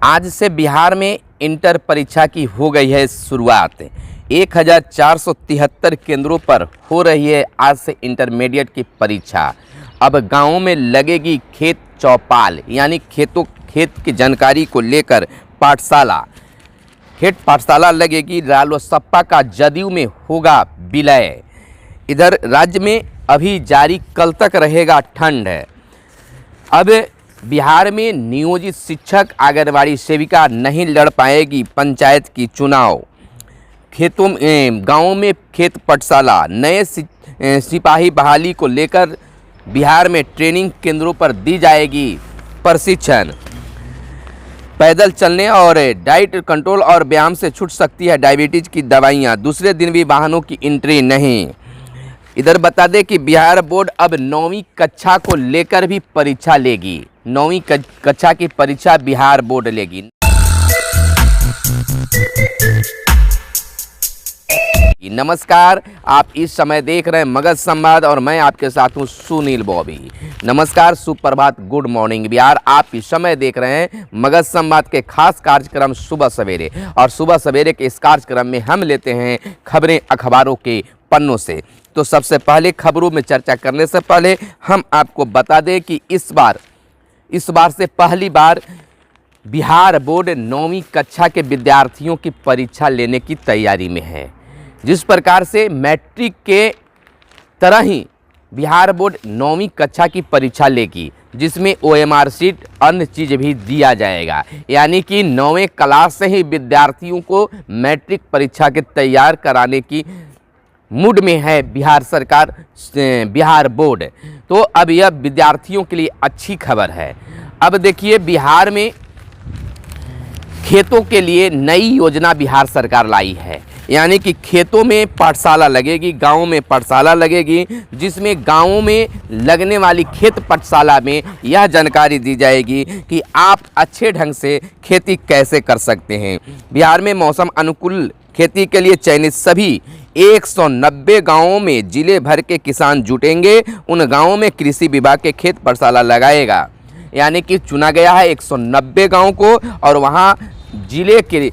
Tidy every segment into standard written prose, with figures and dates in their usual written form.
आज से बिहार में इंटर परीक्षा की हो गई है शुरुआत। 1473 केंद्रों पर हो रही है आज से इंटरमीडिएट की परीक्षा। अब गांवों में लगेगी खेत चौपाल, यानी खेत की जानकारी को लेकर खेत पाठशाला लगेगी। रालोसपा का जदयू में होगा विलय। इधर राज्य में अभी जारी कल तक रहेगा ठंड। अब बिहार में नियोजित शिक्षक आंगनबाड़ी सेविका नहीं लड़ पाएगी पंचायत की चुनाव। गांवों में खेत पाठशाला, नए सिपाही बहाली को लेकर बिहार में ट्रेनिंग केंद्रों पर दी जाएगी प्रशिक्षण। पैदल चलने और डाइट कंट्रोल और व्यायाम से छूट सकती है डायबिटीज की दवाइयाँ। दूसरे दिन भी वाहनों की एंट्री नहीं। इधर बता दें कि बिहार बोर्ड अब 9वीं कक्षा को लेकर भी परीक्षा लेगी। 9वीं कक्षा की परीक्षा बिहार बोर्ड लेगी। नमस्कार, आप इस समय देख रहे हैं मगध संवाद और मैं आपके साथ हूं सुनील बॉबी। नमस्कार, सुप्रभात, गुड मॉर्निंग बिहार। आप इस समय देख रहे हैं मगध संवाद के खास कार्यक्रम सुबह सवेरे, और सुबह सवेरे के इस कार्यक्रम में हम लेते हैं खबरें अखबारों के पन्नों से। तो सबसे पहले खबरों में चर्चा करने से पहले हम आपको बता दें कि इस बार से पहली बार बिहार बोर्ड 9वीं कक्षा के विद्यार्थियों की परीक्षा लेने की तैयारी में है। जिस प्रकार से मैट्रिक के तरह ही बिहार बोर्ड 9वीं कक्षा की परीक्षा लेगी, जिसमें OMR शीट अन्य चीज़ भी दिया जाएगा। यानी कि 9वें क्लास से ही विद्यार्थियों को मैट्रिक परीक्षा के तैयार कराने की मूड में है बिहार सरकार, बिहार बोर्ड। तो अब यह विद्यार्थियों के लिए अच्छी खबर है। अब देखिए, बिहार में खेतों के लिए नई योजना बिहार सरकार लाई है। यानी कि खेतों में पाठशाला लगेगी, गांवों में पाठशाला लगेगी, जिसमें गांवों में लगने वाली खेत पाठशाला में यह जानकारी दी जाएगी कि आप अच्छे ढंग से खेती कैसे कर सकते हैं। बिहार में मौसम अनुकूल खेती के लिए चयनित सभी 190 गांवों में जिले भर के किसान जुटेंगे। उन गांवों में कृषि विभाग के खेत पाठशाला लगाएगा। यानी कि चुना गया है 190 गांव को, और वहां जिले के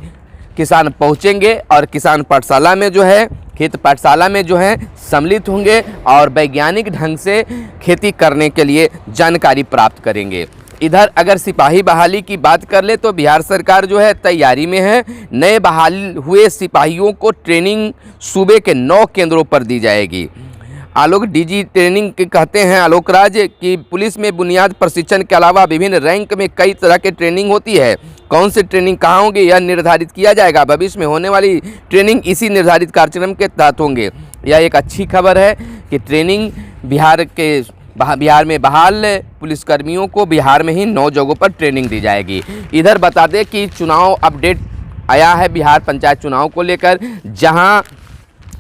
किसान पहुंचेंगे और किसान पाठशाला में जो है, खेत पाठशाला में जो है सम्मिलित होंगे और वैज्ञानिक ढंग से खेती करने के लिए जानकारी प्राप्त करेंगे। इधर अगर सिपाही बहाली की बात कर ले तो बिहार सरकार जो है तैयारी में है। नए बहाल हुए सिपाहियों को ट्रेनिंग सूबे के 9 केंद्रों पर दी जाएगी। आलोक डीजी ट्रेनिंग के कहते हैं आलोक राज कि पुलिस में बुनियाद प्रशिक्षण के अलावा विभिन्न रैंक में कई तरह के ट्रेनिंग होती है। कौन सी ट्रेनिंग कहाँ होगी यह निर्धारित किया जाएगा। भविष्य में होने वाली ट्रेनिंग इसी निर्धारित कार्यक्रम के तहत होंगे। यह एक अच्छी खबर है कि ट्रेनिंग बिहार में बहाल पुलिसकर्मियों को बिहार में ही 9 जगहों पर ट्रेनिंग दी जाएगी। इधर बता दें कि चुनाव अपडेट आया है बिहार पंचायत चुनाव को लेकर, जहां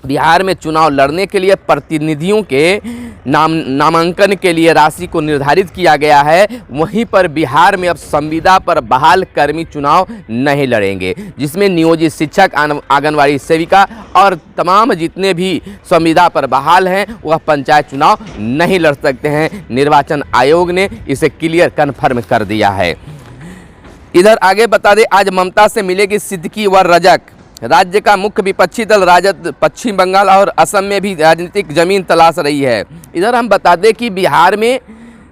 बिहार में चुनाव लड़ने के लिए प्रतिनिधियों के नामांकन के लिए राशि को निर्धारित किया गया है। वहीं पर बिहार में अब संविदा पर बहाल कर्मी चुनाव नहीं लड़ेंगे, जिसमें नियोजित शिक्षक, आंगनबाड़ी सेविका और तमाम जितने भी संविदा पर बहाल हैं वह पंचायत चुनाव नहीं लड़ सकते हैं। निर्वाचन आयोग ने इसे क्लियर कन्फर्म कर दिया है। इधर आगे बता दें, आज ममता से मिलेगी सिद्दीकी व रजक। राज्य का मुख्य विपक्षी दल राजद पश्चिम बंगाल और असम में भी राजनीतिक जमीन तलाश रही है। इधर हम बता दें कि बिहार में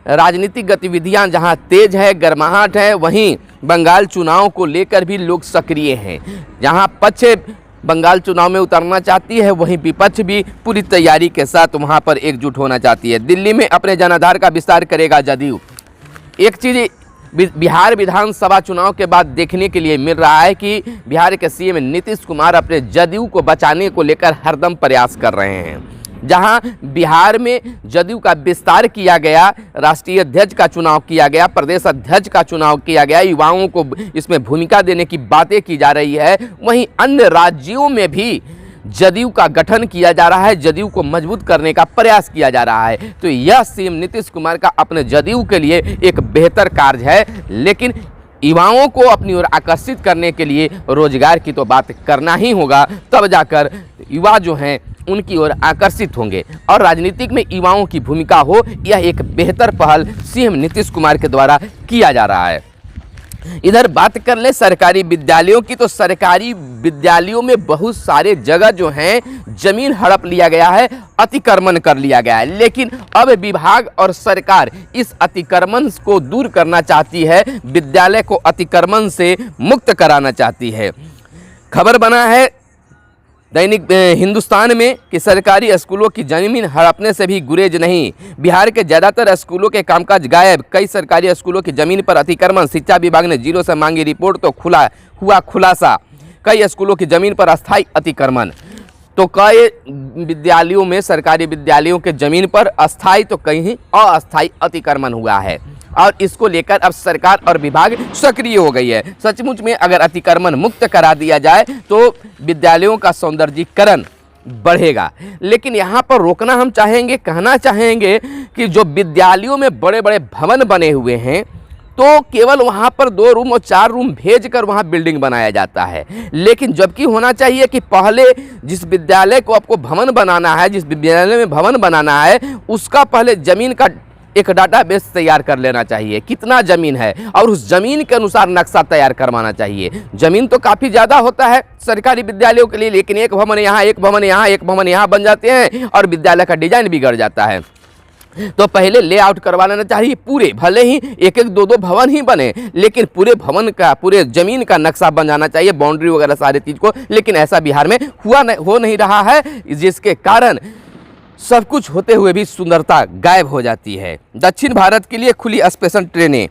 राजनीतिक गतिविधियां जहां तेज है, गर्माहट है, वहीं बंगाल चुनाव को लेकर भी लोग सक्रिय हैं। जहां पक्ष बंगाल चुनाव में उतरना चाहती है, वहीं विपक्ष भी पूरी तैयारी के साथ वहां पर एकजुट होना चाहती है। दिल्ली में अपने जनाधार का विस्तार करेगा जदयू। एक चीज़ बिहार विधानसभा चुनाव के बाद देखने के लिए मिल रहा है कि बिहार के सीएम नीतीश कुमार अपने जदयू को बचाने को लेकर हरदम प्रयास कर रहे हैं। जहां बिहार में जदयू का विस्तार किया गया, राष्ट्रीय अध्यक्ष का चुनाव किया गया, प्रदेश अध्यक्ष का चुनाव किया गया, युवाओं को इसमें भूमिका देने की बातें की जा रही है, वहीं अन्य राज्यों में भी जदयू का गठन किया जा रहा है, जदयू को मजबूत करने का प्रयास किया जा रहा है। तो यह सीएम नीतीश कुमार का अपने जदयू के लिए एक बेहतर कार्य है। लेकिन युवाओं को अपनी ओर आकर्षित करने के लिए रोजगार की तो बात करना ही होगा, तब जाकर युवा जो हैं उनकी ओर आकर्षित होंगे और राजनीतिक में युवाओं की भूमिका हो, यह एक बेहतर पहल सीएम नीतीश कुमार के द्वारा किया जा रहा है। इधर बात कर ले सरकारी विद्यालयों की, तो सरकारी विद्यालयों में बहुत सारे जगह जो हैं जमीन हड़प लिया गया है, अतिक्रमण कर लिया गया है। लेकिन अब विभाग और सरकार इस अतिक्रमण को दूर करना चाहती है, विद्यालय को अतिक्रमण से मुक्त कराना चाहती है। खबर बना है दैनिक हिंदुस्तान में कि सरकारी स्कूलों की जमीन हड़पने से भी गुरेज नहीं। बिहार के ज़्यादातर स्कूलों के कामकाज गायब, कई सरकारी स्कूलों की जमीन पर अतिक्रमण। शिक्षा विभाग ने जिलों से मांगी रिपोर्ट तो हुआ खुलासा, कई स्कूलों की जमीन पर अस्थायी अतिक्रमण। तो कई विद्यालयों में, सरकारी विद्यालयों के जमीन पर अस्थायी तो कहीं अस्थायी अतिक्रमण हुआ है और इसको लेकर अब सरकार और विभाग सक्रिय हो गई है। सचमुच में अगर अतिक्रमण मुक्त करा दिया जाए तो विद्यालयों का सौंदर्यीकरण बढ़ेगा। लेकिन यहाँ पर रोकना हम चाहेंगे, कहना चाहेंगे कि जो विद्यालयों में बड़े बड़े भवन बने हुए हैं तो केवल वहाँ पर 2 रूम और 4 रूम भेजकर वहाँ बिल्डिंग बनाया जाता है। लेकिन जबकि होना चाहिए कि पहले जिस विद्यालय को आपको भवन बनाना है, जिस विद्यालय में भवन बनाना है, उसका पहले ज़मीन का एक डाटाबेस तैयार कर लेना चाहिए, कितना ज़मीन है, और उस ज़मीन के अनुसार नक्शा तैयार करवाना चाहिए। ज़मीन तो काफ़ी ज़्यादा होता है सरकारी विद्यालयों के लिए, लेकिन एक भवन यहाँ, एक भवन यहाँ, एक भवन यहाँ बन जाते हैं और विद्यालय का डिजाइन बिगड़ जाता है। तो पहले लेआउट करवा लेना चाहिए पूरे, भले ही एक एक 2 भवन ही बने, लेकिन पूरे भवन का, पूरे ज़मीन का नक्शा बन जाना चाहिए, बाउंड्री वगैरह सारी चीज़ को। लेकिन ऐसा बिहार में हो नहीं रहा है, जिसके कारण सब कुछ होते हुए भी सुंदरता गायब हो जाती है। दक्षिण भारत के लिए खुली स्पेशल ट्रेनें,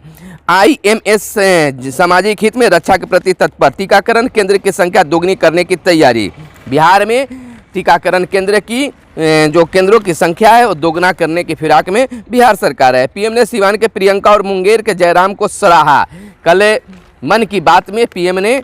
IMS सामाजिक हित में रक्षा के प्रति तत्पर, टीकाकरण केंद्र की संख्या दोगुनी करने की तैयारी। बिहार में टीकाकरण केंद्र की जो केंद्रों की संख्या है वो दोगुना करने की फिराक में बिहार सरकार है। पीएम ने सिवान के प्रियंका और मुंगेर के जयराम को सराहा। कल मन की बात में पीएम ने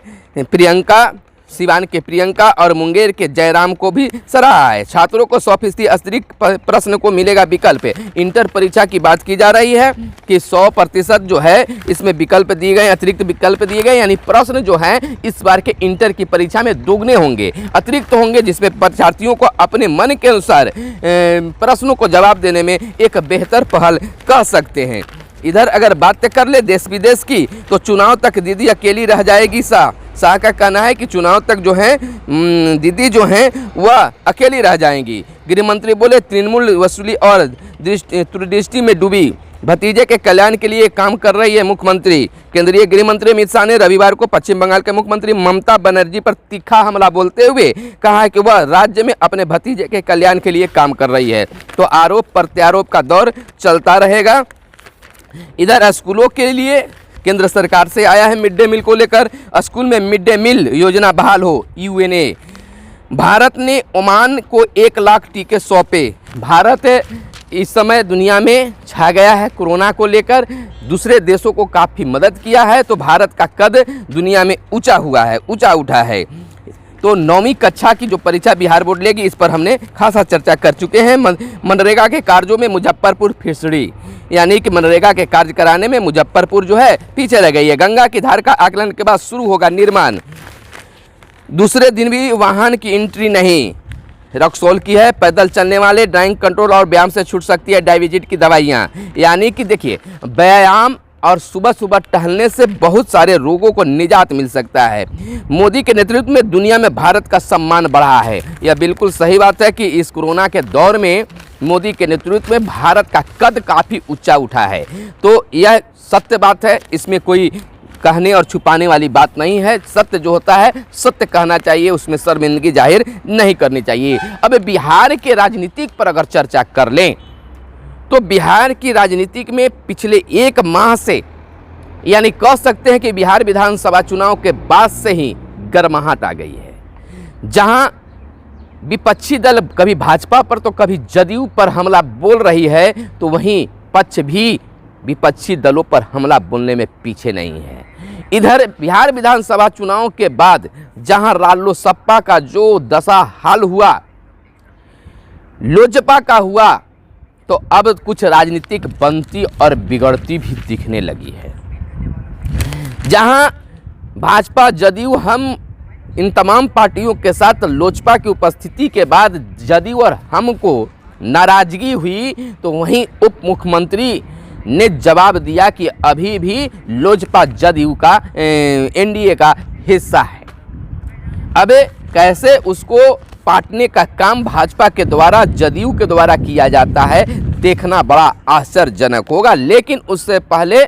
सिवान के प्रियंका और मुंगेर के जयराम को भी सराहा है। छात्रों को 100% अतिरिक्त प्रश्न को मिलेगा विकल्प। इंटर परीक्षा की बात की जा रही है कि 100% जो है इसमें विकल्प दिए गए, अतिरिक्त विकल्प दिए गए, यानी प्रश्न जो है इस बार के इंटर की परीक्षा में दोगुने होंगे, अतिरिक्त होंगे, जिसमें परीक्षार्थियों को अपने मन के अनुसार प्रश्नों को जवाब देने में एक बेहतर पहल कर सकते हैं। इधर अगर बात कर ले देश विदेश की, तो चुनाव तक दीदी अकेली रह जाएगी। शाह का कहना है कि चुनाव तक जो है दीदी जो हैं वह अकेली रह जाएंगी। गृह मंत्री बोले तृणमूल वसूली और दृष्टि में डूबी, भतीजे के कल्याण के लिए काम कर रही है मुख्यमंत्री। केंद्रीय गृह मंत्री अमित शाह ने रविवार को पश्चिम बंगाल के मुख्यमंत्री ममता बनर्जी पर तीखा हमला बोलते हुए कहा है कि वह राज्य में अपने भतीजे के कल्याण के लिए काम कर रही है। तो आरोप प्रत्यारोप का दौर चलता रहेगा। इधर स्कूलों के लिए केंद्र सरकार से आया है मिड डे मील को लेकर, स्कूल में मिड डे मील योजना बहाल हो। UNA भारत ने ओमान को 1 लाख टीके सौंपे। भारत इस समय दुनिया में छा गया है कोरोना को लेकर, दूसरे देशों को काफ़ी मदद किया है, तो भारत का कद दुनिया में ऊंचा उठा है। तो 9वीं कक्षा की जो परीक्षा बिहार बोर्ड लेगी, इस पर हमने खासा चर्चा कर चुके हैं। मनरेगा के कार्यों में मुजफ्फरपुर फिसड़ी, यानी कि मनरेगा के कार्य कराने में मुजफ्फरपुर जो है पीछे रह गई है। गंगा की धार का आकलन के बाद शुरू होगा निर्माण। दूसरे दिन भी वाहन की एंट्री नहीं। रक्सौल की है, पैदल चलने वाले ड्राइविंग कंट्रोल और व्यायाम से छूट सकती है डायबिटीज की दवाइयाँ। यानी कि देखिए, व्यायाम और सुबह सुबह टहलने से बहुत सारे रोगों को निजात मिल सकता है। मोदी के नेतृत्व में दुनिया में भारत का सम्मान बढ़ा है। यह बिल्कुल सही बात है कि इस कोरोना के दौर में मोदी के नेतृत्व में भारत का कद काफ़ी ऊंचा उठा है। तो यह सत्य बात है, इसमें कोई कहने और छुपाने वाली बात नहीं है। सत्य जो होता है सत्य कहना चाहिए, उसमें शर्मिंदगी जाहिर नहीं करनी चाहिए। अब बिहार के राजनीतिक पर अगर चर्चा कर लें तो बिहार की राजनीतिक में पिछले 1 माह से, यानी कह सकते हैं कि बिहार विधानसभा चुनाव के बाद से ही गर्माहट आ गई है। जहां विपक्षी दल कभी भाजपा पर तो कभी जदयू पर हमला बोल रही है, तो वहीं पक्ष भी विपक्षी दलों पर हमला बोलने में पीछे नहीं है। इधर बिहार विधानसभा चुनाव के बाद जहां रालोसपा का जो दशा हाल हुआ, लोजपा का हुआ, तो अब कुछ राजनीतिक बनती और बिगड़ती भी दिखने लगी है। जहां भाजपा जदयू हम इन तमाम पार्टियों के साथ लोजपा की उपस्थिति के बाद जदयू और हम को नाराजगी हुई, तो वहीं उप मुख्यमंत्री ने जवाब दिया कि अभी भी लोजपा जदयू का एनडीए का हिस्सा है। अब कैसे उसको पाटने का काम भाजपा के द्वारा, जदयू के द्वारा किया जाता है, देखना बड़ा आश्चर्यजनक होगा। लेकिन उससे पहले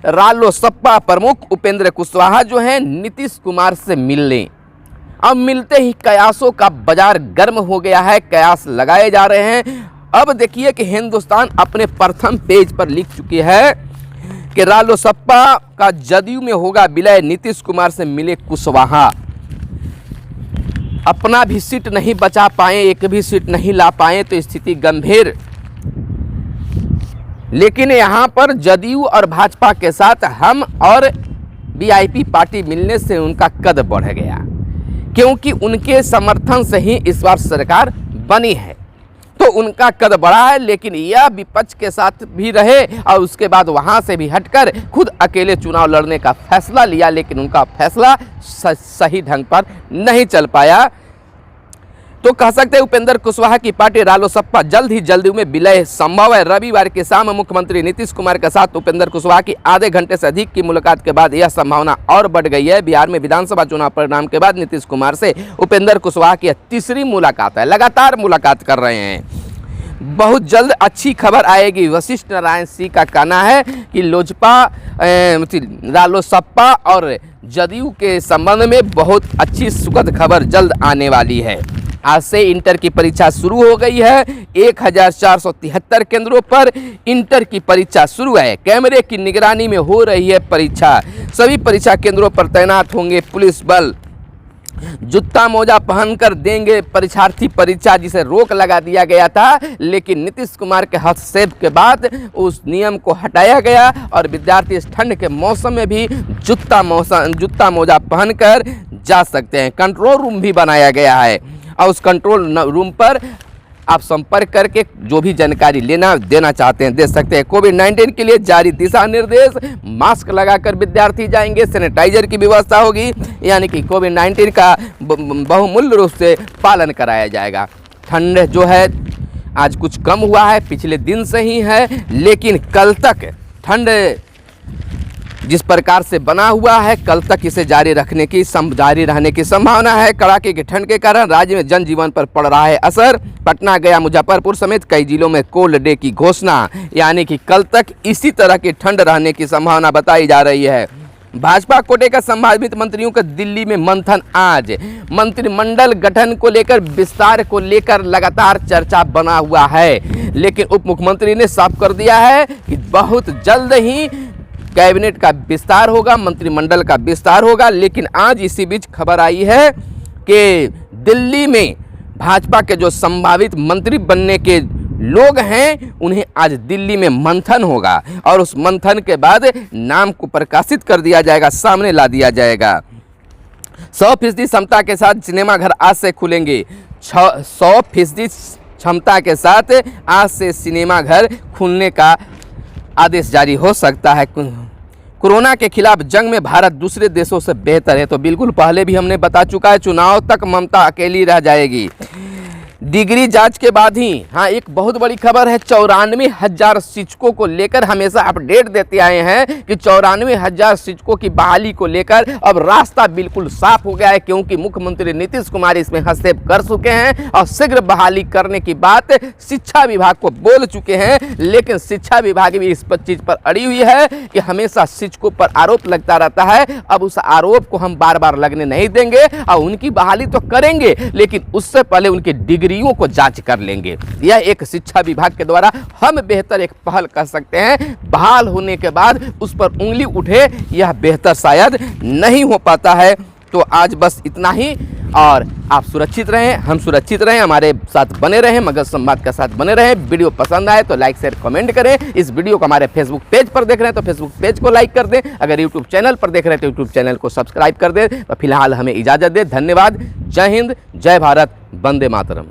रालोसपा प्रमुख उपेंद्र कुशवाहा जो हैं नीतीश कुमार से मिलने, अब मिलते ही कयासों का बाजार गर्म हो गया है, कयास लगाए जा रहे हैं। अब देखिए कि हिंदुस्तान अपने प्रथम पेज पर लिख चुकी है कि रालोसपा का जदयू में होगा विलय, नीतीश कुमार से मिले कुशवाहा। अपना भी सीट नहीं बचा पाए, एक भी सीट नहीं ला पाए तो स्थिति गंभीर। लेकिन यहाँ पर जदयू और भाजपा के साथ हम और वीआईपी पार्टी मिलने से उनका कद बढ़ गया, क्योंकि उनके समर्थन से ही इस बार सरकार बनी है, तो उनका कद बढ़ा है। लेकिन यह विपक्ष के साथ भी रहे और उसके बाद वहां से भी हटकर खुद अकेले चुनाव लड़ने का फैसला लिया, लेकिन उनका फैसला सही ढंग पर नहीं चल पाया। तो कह सकते हैं उपेंद्र कुशवाहा की पार्टी रालोसपा जल्द ही जदयू में विलय संभव है। रविवार की शाम मुख्यमंत्री नीतीश कुमार के साथ उपेंद्र कुशवाहा की आधे घंटे से अधिक की मुलाकात के बाद यह संभावना और बढ़ गई है। बिहार में विधानसभा चुनाव परिणाम के बाद नीतीश कुमार से उपेंद्र कुशवाहा की तीसरी मुलाकात है, लगातार मुलाकात कर रहे हैं। बहुत जल्द अच्छी खबर आएगी। वशिष्ठ नारायण सिंह का कहना है कि रालोसपा और जदयू के संबंध में बहुत अच्छी सुखद खबर जल्द आने वाली है। आज से इंटर की परीक्षा शुरू हो गई है। 1473 केंद्रों पर इंटर की परीक्षा शुरू है। कैमरे की निगरानी में हो रही है परीक्षा। सभी परीक्षा केंद्रों पर तैनात होंगे पुलिस बल। जूता मोजा पहनकर देंगे परीक्षार्थी परीक्षा, जिसे रोक लगा दिया गया था, लेकिन नीतीश कुमार के हस्तक्षेप के बाद उस नियम को हटाया गया और विद्यार्थी इस ठंड के मौसम में भी जूता मोजा पहनकर जा सकते हैं। कंट्रोल रूम भी बनाया गया है और उस कंट्रोल रूम पर आप संपर्क करके जो भी जानकारी देना चाहते हैं दे सकते हैं। कोविड-19 के लिए जारी दिशा निर्देश, मास्क लगाकर विद्यार्थी जाएंगे, सैनिटाइजर की व्यवस्था होगी, यानी कि कोविड-19 का बहुमूल्य रूप से पालन कराया जाएगा। ठंड जो है आज कुछ कम हुआ है, पिछले दिन से ही है, लेकिन कल तक ठंड जिस प्रकार से बना हुआ है, कल तक इसे जारी रहने की संभावना है। कड़ाके की ठंड के कारण राज्य में जनजीवन पर पड़ रहा है असर। पटना, गया, मुजफ्फरपुर समेत कई जिलों में कोल्ड डे की घोषणा, यानी कि कल तक इसी तरह की ठंड रहने की संभावना बताई जा रही है। भाजपा कोटे का संभावित मंत्रियों का दिल्ली में मंथन आज। मंत्रिमंडल गठन को लेकर, विस्तार को लेकर लगातार चर्चा बना हुआ है, लेकिन उप मुख्यमंत्री ने साफ कर दिया है कि बहुत जल्द ही कैबिनेट का विस्तार होगा, मंत्रिमंडल का विस्तार होगा। लेकिन आज इसी बीच खबर आई है कि दिल्ली में भाजपा के जो संभावित मंत्री बनने के लोग हैं, उन्हें आज दिल्ली में मंथन होगा और उस मंथन के बाद नाम को प्रकाशित कर दिया जाएगा, सामने ला दिया जाएगा। 100% क्षमता के साथ सिनेमाघर आज से खुलेंगे। 100% क्षमता के साथ आज से सिनेमाघर खुलने का आदेश जारी हो सकता है। कोरोना के खिलाफ जंग में भारत दूसरे देशों से बेहतर है, तो बिल्कुल पहले भी हमने बता चुका है। चुनाव तक ममता अकेली रह जाएगी। डिग्री जांच के बाद ही, हाँ, एक बहुत बड़ी खबर है। 94,000 शिक्षकों को लेकर हमेशा अपडेट देते आए हैं कि 94,000 शिक्षकों की बहाली को लेकर अब रास्ता बिल्कुल साफ हो गया है, क्योंकि मुख्यमंत्री नीतीश कुमार इसमें हस्तक्षेप कर चुके हैं और शीघ्र बहाली करने की बात शिक्षा विभाग को बोल चुके हैं। लेकिन शिक्षा विभाग भी इस चीज पर अड़ी हुई है कि हमेशा शिक्षकों पर आरोप लगता रहता है। अब उस आरोप को हम बार बार लगने नहीं देंगे और उनकी बहाली तो करेंगे, लेकिन उससे पहले उनकी डिग्रियों को जांच कर लेंगे। यह एक शिक्षा विभाग के द्वारा हम बेहतर एक पहल कर सकते हैं। बहाल होने के बाद उस पर उंगली उठे, यह बेहतर शायद नहीं हो पाता है। तो आज बस इतना ही, और आप सुरक्षित रहें, हम सुरक्षित रहें, हमारे साथ बने रहें, मगध संवाद के साथ बने रहें। वीडियो पसंद आए तो लाइक शेयर कमेंट करें। इस वीडियो को हमारे फेसबुक पेज पर देख रहे हैं तो फेसबुक पेज को लाइक कर दें। अगर यूट्यूब चैनल पर देख रहे हैं तो यूट्यूब चैनल को सब्सक्राइब कर दें। तो फिलहाल हमें इजाज़त दें। धन्यवाद। जय हिंद, जय भारत, वंदे मातरम।